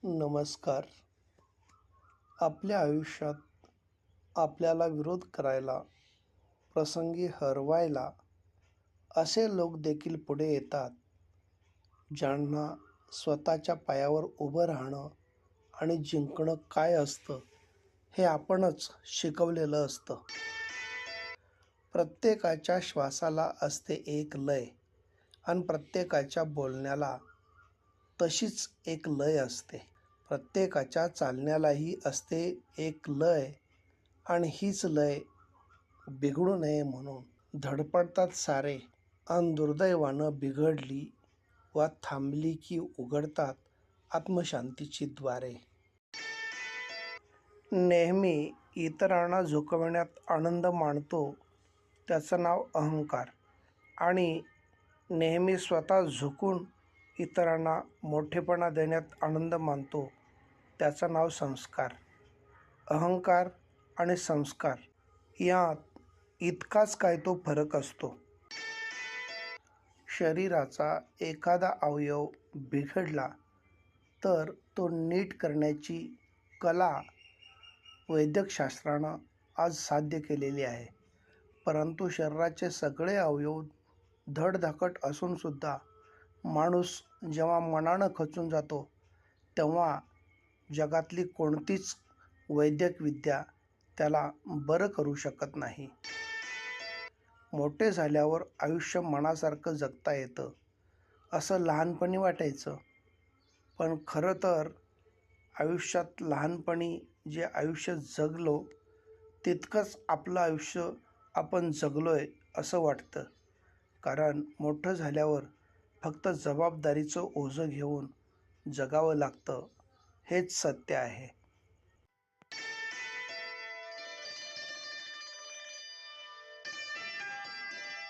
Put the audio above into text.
नमस्कार. आपल्या आयुष्यात आपल्याला विरोध करायला, प्रसंगी हरवायला असे लोक देखील पुढे येतात, ज्यांना स्वतःच्या पायावर उभं राहणं आणि जिंकणं काय असतं हे आपणच शिकवलेलं असतं. प्रत्येकाच्या श्वासाला असते एक लय आणि प्रत्येकाच्या बोलण्याला तशीच एक लय असते. प्रत्येकाच्या चालण्यालाही असते एक लय आणि हीच लय बिघडू नये म्हणून धडपडतात सारे आणि दुर्दैवानं बिघडली वा थांबली की उघडतात आत्मशांतीची द्वारे. नेहमी इतरांना झुकविण्यात आनंद मानतो त्याचं नाव अहंकार आणि नेहमी स्वतः झुकून इतरांना मोठेपणा देण्यात आनंद मानतो त्याचं नाव संस्कार. अहंकार आणि संस्कार यात इतकाच काय तो फरक असतो. शरीराचा एखादा अवयव बिघडला तर तो नीट करण्याची कला वैद्यकशास्त्रानं आज साध्य केलेली आहे. परंतु शरीराचे सगळे अवयव धडधाकट असूनसुद्धा माणूस जेव्हा मनानं खचून जातो तेव्हा जगातली कोणतीच वैद्यकविद्या त्याला बरं करू शकत नाही. मोठे झाल्यावर आयुष्य मनासारखं जगता येतं असं लहानपणी वाटायचं, पण खरं तर आयुष्यात लहानपणी जे आयुष्य जगलो तितकंच आपलं आयुष्य आपण जगलोय असं वाटतं. कारण मोठं झाल्यावर फक्त जबाबदारीचं ओझं घेऊन जगावं लागतं हेच सत्य आहे.